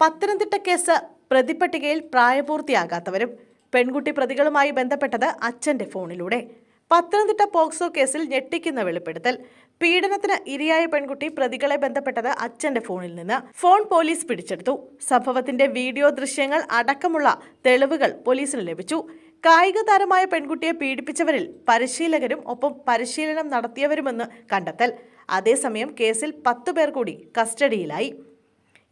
Pathanamthitta case പ്രതിപട്ടികയിൽ പ്രായപൂർത്തിയാകാത്തവരും. പെൺകുട്ടി പ്രതികളുമായി ബന്ധപ്പെട്ടത് അച്ഛന്റെ ഫോണിലൂടെ. പത്തനംതിട്ട പോക്സോ കേസിൽ ഞെട്ടിക്കുന്ന വെളിപ്പെടുത്തൽ. പീഡനത്തിന് ഇരയായ പെൺകുട്ടി പ്രതികളെ ബന്ധപ്പെട്ടത് അച്ഛന്റെ ഫോണിൽ നിന്ന്. ഫോൺ പോലീസ് പിടിച്ചെടുത്തു. സംഭവത്തിന്റെ വീഡിയോ ദൃശ്യങ്ങൾ അടക്കമുള്ള തെളിവുകൾ പോലീസിന് ലഭിച്ചു. കായിക താരമായ പെൺകുട്ടിയെ പീഡിപ്പിച്ചവരിൽ പരിശീലകരും ഒപ്പം പരിശീലനം നടത്തിയവരുമെന്ന് കണ്ടെത്തൽ. അതേസമയം കേസിൽ 10 പേർ കൂടി കസ്റ്റഡിയിലായി.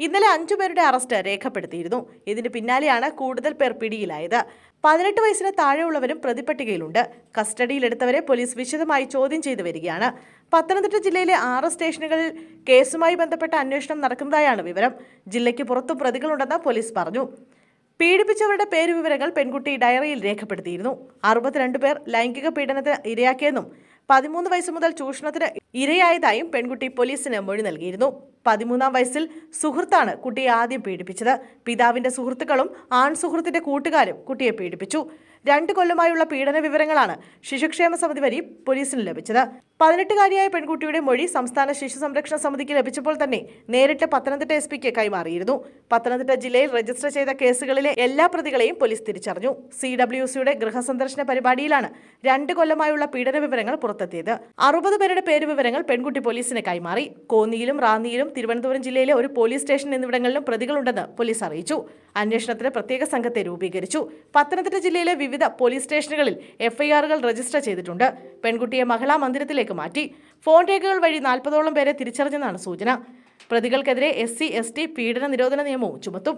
ഇന്നലെ 5 പേരുടെ അറസ്റ്റ് രേഖപ്പെടുത്തിയിരുന്നു. ഇതിന് പിന്നാലെയാണ് കൂടുതൽ പേർ പിടിയിലായത്. 18 വയസ്സിന് താഴെയുള്ളവരും പ്രതിപട്ടികയിലുണ്ട്. കസ്റ്റഡിയിലെടുത്തവരെ പോലീസ് വിശദമായി ചോദ്യം ചെയ്തു വരികയാണ്. പത്തനംതിട്ട ജില്ലയിലെ 6 സ്റ്റേഷനുകളിൽ കേസുമായി ബന്ധപ്പെട്ട അന്വേഷണം നടക്കുന്നതായാണ് വിവരം. ജില്ലയ്ക്ക് പുറത്തും പ്രതികളുണ്ടെന്ന് പോലീസ് പറഞ്ഞു. പീഡിപ്പിച്ചവരുടെ പേരുവിവരങ്ങൾ പെൺകുട്ടി ഡയറിയിൽ രേഖപ്പെടുത്തിയിരുന്നു. 62 പേർ ലൈംഗിക പീഡനത്തിന് ഇരയാക്കിയെന്നും 13 വയസ്സ് മുതൽ ചൂഷണത്തിന് ഇരയായതായും പെൺകുട്ടി പോലീസിന് മൊഴി നൽകിയിരുന്നു. 13-ാം വയസ്സിൽ സുഹൃത്താണ് കുട്ടിയെ ആദ്യം പീഡിപ്പിച്ചത്. പിതാവിന്റെ സുഹൃത്തുക്കളും സുഹൃത്തിന്റെ കൂട്ടുകാരും കുട്ടിയെ പീഡിപ്പിച്ചു. 2 കൊല്ലമായുള്ള പീഡന വിവരങ്ങളാണ് ശിശുക്ഷേമ സമിതി വഴി പോലീസിന് ലഭിച്ചത്. 18-കാരിയായ പെൺകുട്ടിയുടെ മൊഴി സംസ്ഥാന ശിശു സംരക്ഷണ സമിതിക്ക് ലഭിച്ചപ്പോൾ തന്നെ നേരിട്ട് പത്തനംതിട്ട SP കൈമാറിയിരുന്നു. പത്തനംതിട്ട ജില്ലയിൽ രജിസ്റ്റർ ചെയ്ത കേസുകളിലെ എല്ലാ പ്രതികളെയും പോലീസ് തിരിച്ചറിഞ്ഞു. CWCയുടെ ഗൃഹസന്ദർശന പരിപാടിയിലാണ് 2 കൊല്ലമായുള്ള പീഡന വിവരങ്ങൾ പുറത്തെത്തിയത്. 60 പേരുടെ പേരുവിവരങ്ങൾ പെൺകുട്ടി പോലീസിന് കൈമാറി. കോന്നിയിലും റാന്നിയിലും തിരുവനന്തപുരം ജില്ലയിലെ ഒരു പോലീസ് സ്റ്റേഷൻ എന്നിവിടങ്ങളിലും പ്രതികളുണ്ടെന്ന് പോലീസ് അറിയിച്ചു. അന്വേഷണത്തിന് പ്രത്യേക സംഘത്തെ രൂപീകരിച്ചു. പത്തനംതിട്ട ജില്ലയിലെ വിവിധ പോലീസ് സ്റ്റേഷനുകളിൽ FIRകൾ രജിസ്റ്റർ ചെയ്തിട്ടുണ്ട്. പെൺകുട്ടിയെ മഹിളാ മന്ദിരത്തിലേക്ക് മാറ്റി. ഫോൺ രേഖകൾ വഴി 40ഓളം പേരെ തിരിച്ചറിഞ്ഞെന്നാണ് സൂചന. പ്രതികൾക്കെതിരെ SC, ST പീഡന നിരോധന നിയമവും ചുമത്തും.